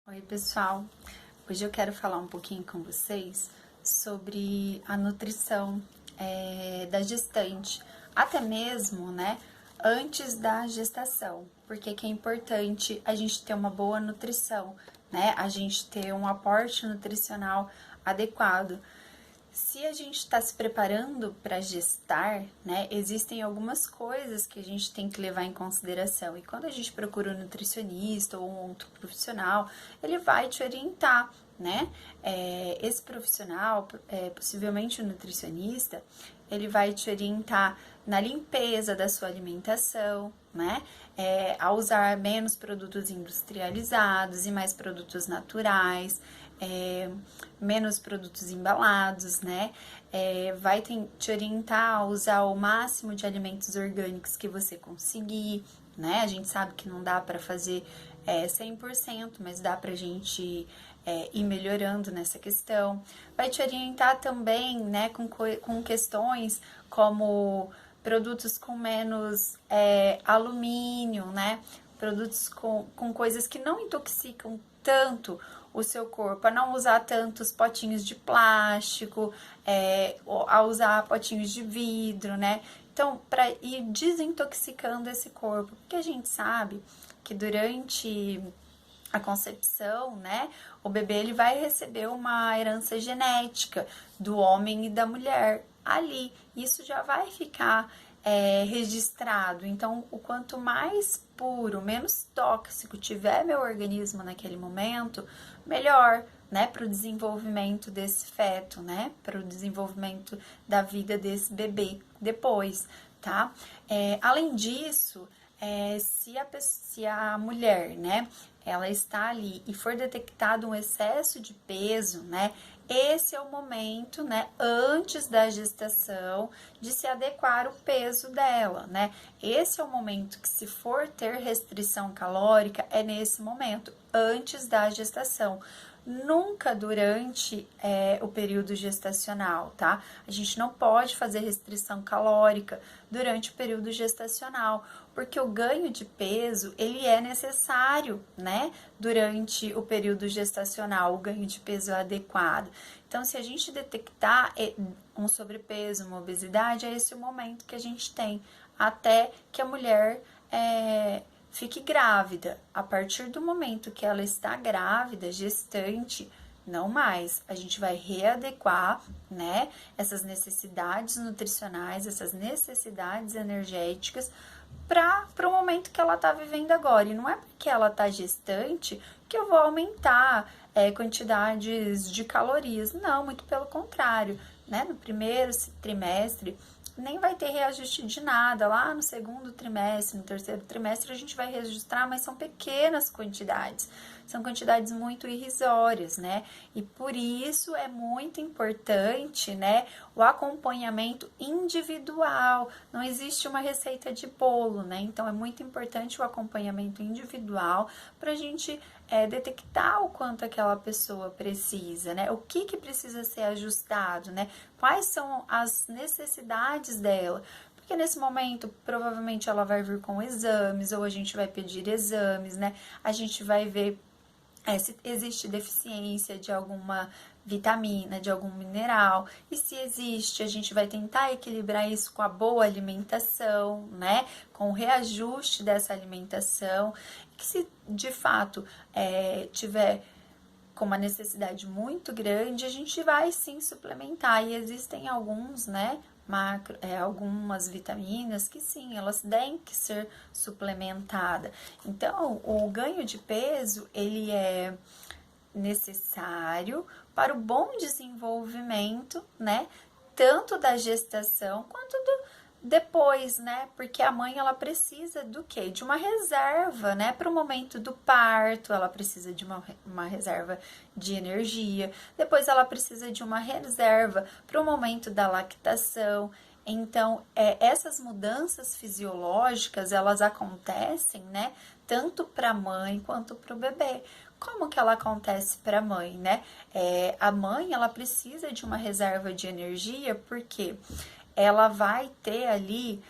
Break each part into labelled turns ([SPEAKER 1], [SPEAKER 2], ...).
[SPEAKER 1] Oi, pessoal. Hoje eu quero falar um pouquinho com vocês sobre a nutrição da gestante, até mesmo, né, antes da gestação, porque que é importante a gente ter uma boa nutrição, né, a gente ter um aporte nutricional adequado. Se a gente está se preparando para gestar, né, existem algumas coisas que a gente tem que levar em consideração. E quando a gente procura um nutricionista ou um outro profissional, ele vai te orientar, né? Esse profissional, possivelmente o nutricionista, ele vai te orientar na limpeza da sua alimentação, né? A usar menos produtos industrializados e mais produtos naturais, menos produtos embalados, né? Vai te orientar a usar o máximo de alimentos orgânicos que você conseguir, né? A gente sabe que não dá para fazer 100%, mas dá pra gente ir melhorando nessa questão. Vai te orientar também, né, com questões como produtos com menos alumínio, né? Produtos com coisas que não intoxicam tanto o seu corpo, a não usar tantos potinhos de plástico, a usar potinhos de vidro, né? Então, para ir desintoxicando esse corpo, porque a gente sabe que durante a concepção, né, o bebê ele vai receber uma herança genética do homem e da mulher ali. Isso já vai ficar registrado. Então, o quanto mais puro, menos tóxico tiver meu organismo naquele momento, melhor, né, para o desenvolvimento desse feto, né, para o desenvolvimento da vida desse bebê depois, tá? Além disso, se a mulher, né, ela está ali e for detectado um excesso de peso, né, esse é o momento, né, antes da gestação, de se adequar o peso dela, né? Esse é o momento que, se for ter restrição calórica, é nesse momento, antes da gestação. Nunca durante o período gestacional, tá? A gente não pode fazer restrição calórica durante o período gestacional, porque o ganho de peso, ele é necessário, né? Durante o período gestacional, o ganho de peso é adequado. Então, se a gente detectar um sobrepeso, uma obesidade, é esse o momento que a gente tem, até que a mulher fique grávida. A partir do momento que ela está grávida, gestante, não mais. A gente vai readequar, né, essas necessidades nutricionais, essas necessidades energéticas para o momento que ela está vivendo agora. E não é porque ela está gestante que eu vou aumentar quantidades de calorias. Não, muito pelo contrário, né? No primeiro trimestre nem vai ter reajuste de nada. Lá no segundo trimestre, no terceiro trimestre, a gente vai registrar, mas são pequenas quantidades. São quantidades muito irrisórias, né? E por isso é muito importante, né, o acompanhamento individual. Não existe uma receita de bolo, né? Então é muito importante o acompanhamento individual para a gente detectar o quanto aquela pessoa precisa, né? O que precisa ser ajustado, né? Quais são as necessidades dela? Porque nesse momento, provavelmente ela vai vir com exames, ou a gente vai pedir exames, né? A gente vai ver se existe deficiência de alguma vitamina, de algum mineral, e se existe, a gente vai tentar equilibrar isso com a boa alimentação, né, com o reajuste dessa alimentação, que se de fato tiver com uma necessidade muito grande, a gente vai sim suplementar, e existem alguns, né, algumas vitaminas que sim, elas têm que ser suplementadas. Então, o ganho de peso, ele é necessário para o bom desenvolvimento, né, tanto da gestação quanto depois, né? Porque a mãe, ela precisa do quê? De uma reserva, né? Para o momento do parto, ela precisa de uma reserva de energia. Depois ela precisa de uma reserva para o momento da lactação. Então, essas mudanças fisiológicas, elas acontecem, né? Tanto para a mãe quanto para o bebê. Como que ela acontece para a mãe, né? A mãe, ela precisa de uma reserva de energia, porque ela vai ter ali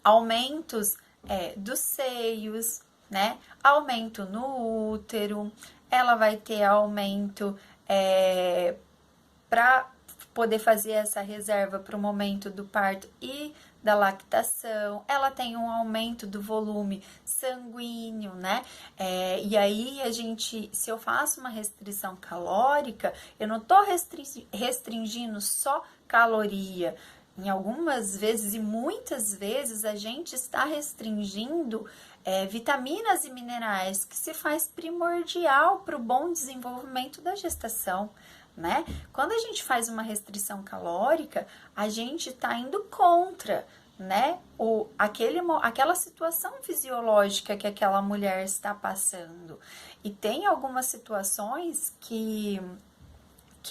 [SPEAKER 1] aumentos dos seios, né? Aumento no útero, ela vai ter aumento para poder fazer essa reserva para o momento do parto e da lactação, ela tem um aumento do volume sanguíneo, né? E aí a gente, se eu faço uma restrição calórica, eu não tô restringindo só caloria. Em algumas vezes e muitas vezes a gente está restringindo vitaminas e minerais, que se faz primordial para o bom desenvolvimento da gestação. Né? Quando a gente faz uma restrição calórica, a gente está indo contra, né, aquela situação fisiológica que aquela mulher está passando. E tem algumas situações que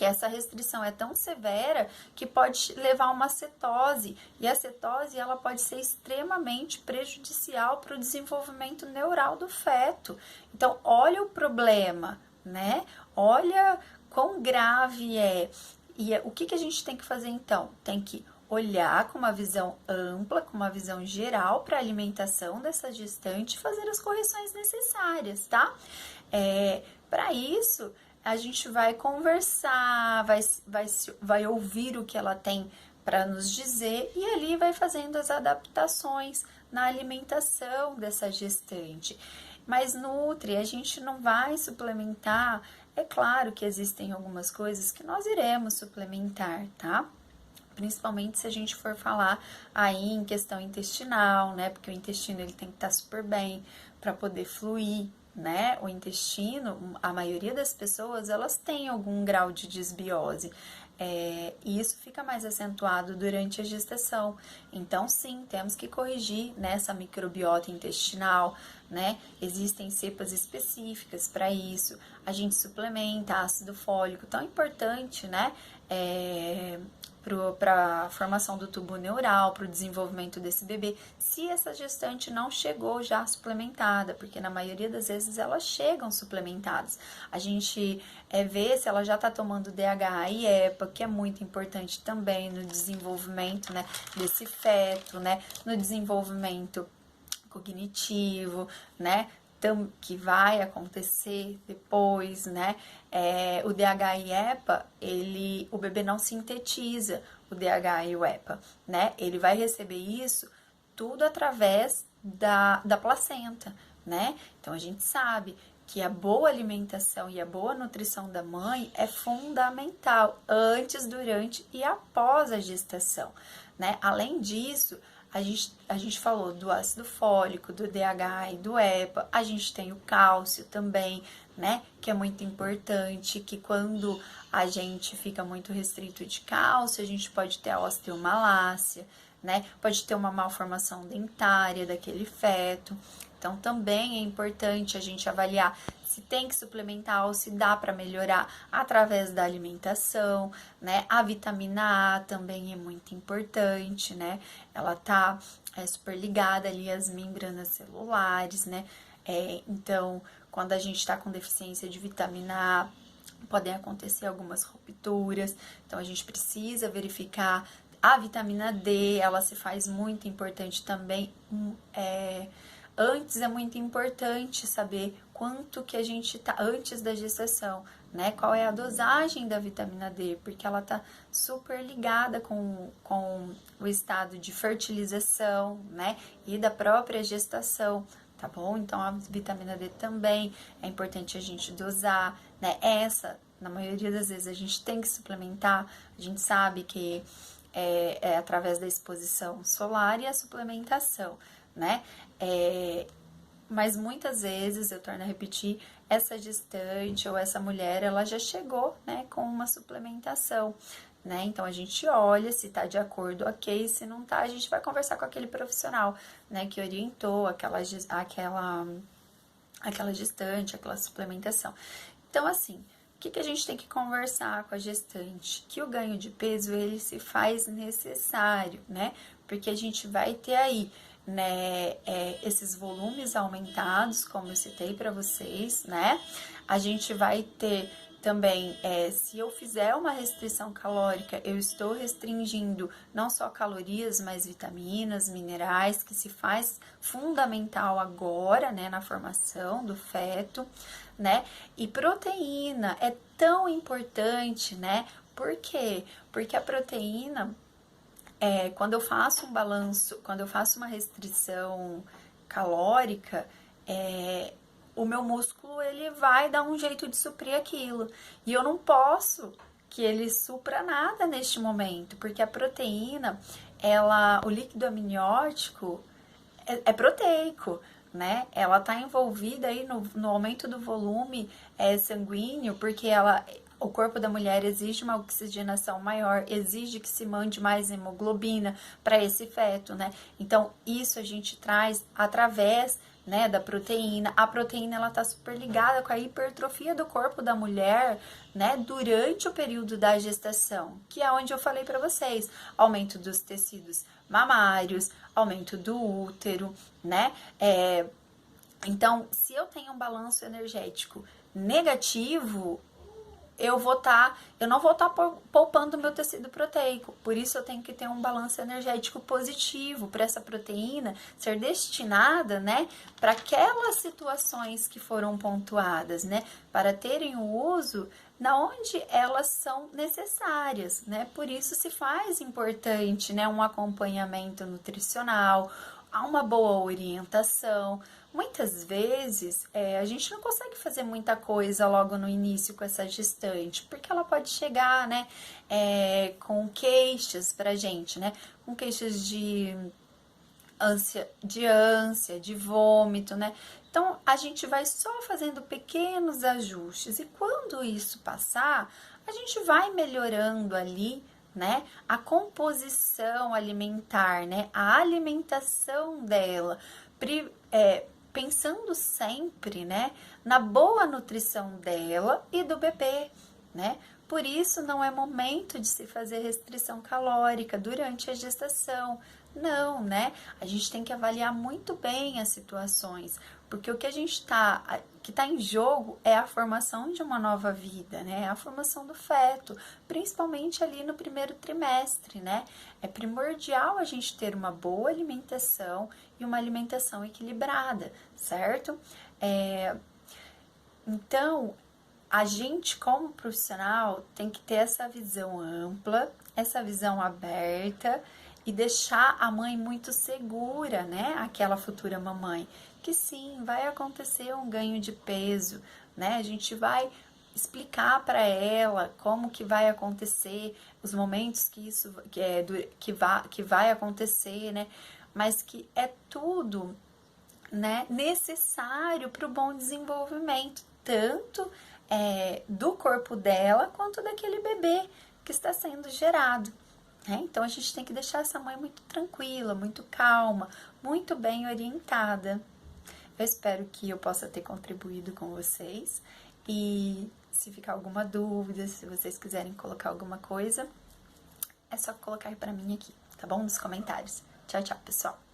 [SPEAKER 1] essa restrição é tão severa que pode levar a uma cetose. E a cetose ela pode ser extremamente prejudicial para o desenvolvimento neural do feto. Então, olha o problema, né? Olha quão grave é. E o que a gente tem que fazer então? Tem que olhar com uma visão ampla, com uma visão geral para a alimentação dessa gestante e fazer as correções necessárias, tá? Para isso, a gente vai conversar, vai ouvir o que ela tem para nos dizer e ali vai fazendo as adaptações na alimentação dessa gestante. Mas nutri, a gente não vai suplementar. É claro que existem algumas coisas que nós iremos suplementar, tá? Principalmente se a gente for falar aí em questão intestinal, né? Porque o intestino ele tem que estar super bem para poder fluir, né? O intestino, a maioria das pessoas, elas têm algum grau de desbiose. E isso fica mais acentuado durante a gestação. Então, sim, temos que corrigir nessa microbiota intestinal, né? Existem cepas específicas para isso. A gente suplementa ácido fólico, tão importante, né? Para a formação do tubo neural, para o desenvolvimento desse bebê, se essa gestante não chegou já suplementada, porque na maioria das vezes elas chegam suplementadas. A gente vê se ela já está tomando DHA e EPA, que é muito importante também no desenvolvimento, né, desse feto, né, no desenvolvimento cognitivo, né, que vai acontecer depois, né? O DHA e EPA, o bebê não sintetiza o DHA e o EPA, né? Ele vai receber isso tudo através da placenta, né? Então, a gente sabe que a boa alimentação e a boa nutrição da mãe é fundamental antes, durante e após a gestação, né? Além disso, a gente falou do ácido fólico, do DHA e do EPA, a gente tem o cálcio também, né, que é muito importante, que quando a gente fica muito restrito de cálcio, a gente pode ter a osteomalácia, né, pode ter uma malformação dentária daquele feto. Então, também é importante a gente avaliar se tem que suplementar ou se dá para melhorar através da alimentação, né? A vitamina A também é muito importante, né? Ela tá super ligada ali às membranas celulares, né? Então, quando a gente está com deficiência de vitamina A, podem acontecer algumas rupturas, então a gente precisa verificar. A vitamina D, ela se faz muito importante também. Antes é muito importante saber quanto que a gente tá antes da gestação, né? Qual é a dosagem da vitamina D, porque ela tá super ligada com o estado de fertilização, né? E da própria gestação, tá bom? Então, a vitamina D também é importante a gente dosar, né? Na maioria das vezes, a gente tem que suplementar, a gente sabe que é através da exposição solar e a suplementação, né? Mas muitas vezes, eu torno a repetir, essa gestante ou essa mulher, ela já chegou, né, com uma suplementação, né? Então, a gente olha se tá de acordo, ok, se não tá, a gente vai conversar com aquele profissional, né, que orientou aquela gestante, aquela suplementação. Então, assim, o que a gente tem que conversar com a gestante? Que o ganho de peso, ele se faz necessário, né? Porque a gente vai ter aí, né, esses volumes aumentados, como eu citei para vocês, né? A gente vai ter também, se eu fizer uma restrição calórica, eu estou restringindo não só calorias, mas vitaminas, minerais, que se faz fundamental agora, né, na formação do feto, né? E proteína é tão importante, né? Por quê? Porque a proteína, quando eu faço um balanço, quando eu faço uma restrição calórica, o meu músculo ele vai dar um jeito de suprir aquilo. E eu não posso que ele supra nada neste momento, porque a proteína, o líquido amniótico é proteico, né? Ela tá envolvida aí no aumento do volume sanguíneo, porque o corpo da mulher exige uma oxigenação maior, exige que se mande mais hemoglobina para esse feto, né? Então, isso a gente traz através, né, da proteína. A proteína, ela tá super ligada com a hipertrofia do corpo da mulher, né, durante o período da gestação, que é onde eu falei para vocês, aumento dos tecidos mamários, aumento do útero, né? Então, se eu tenho um balanço energético negativo, eu não vou estar poupando meu tecido proteico. Por isso eu tenho que ter um balanço energético positivo para essa proteína ser destinada, né, para aquelas situações que foram pontuadas, né, para terem o uso na onde elas são necessárias, né? Por isso se faz importante, né, um acompanhamento nutricional, uma boa orientação. Muitas vezes a gente não consegue fazer muita coisa logo no início com essa gestante, porque ela pode chegar, né, com queixas pra gente, né, com queixas de ânsia, de vômito, né. Então a gente vai só fazendo pequenos ajustes e quando isso passar, a gente vai melhorando ali, né, a composição alimentar, né, a alimentação dela, pensando sempre, né, na boa nutrição dela e do bebê, né? Por isso não é momento de se fazer restrição calórica durante a gestação. Não, né? A gente tem que avaliar muito bem as situações, porque o que que tá em jogo é a formação de uma nova vida, né? A formação do feto, principalmente ali no primeiro trimestre, né? É primordial a gente ter uma boa alimentação e uma alimentação equilibrada, certo? Então, a gente, como profissional, tem que ter essa visão ampla, essa visão aberta e deixar a mãe muito segura, né? Aquela futura mamãe, que sim, vai acontecer um ganho de peso, né? A gente vai explicar para ela como que vai acontecer, os momentos que vai acontecer, né? Mas que é tudo, né, necessário para o bom desenvolvimento, tanto do corpo dela quanto daquele bebê que está sendo gerado. Né? Então a gente tem que deixar essa mãe muito tranquila, muito calma, muito bem orientada. Eu espero que eu possa ter contribuído com vocês e se ficar alguma dúvida, se vocês quiserem colocar alguma coisa, é só colocar para mim aqui, tá bom? Nos comentários. Tchau, tchau, pessoal!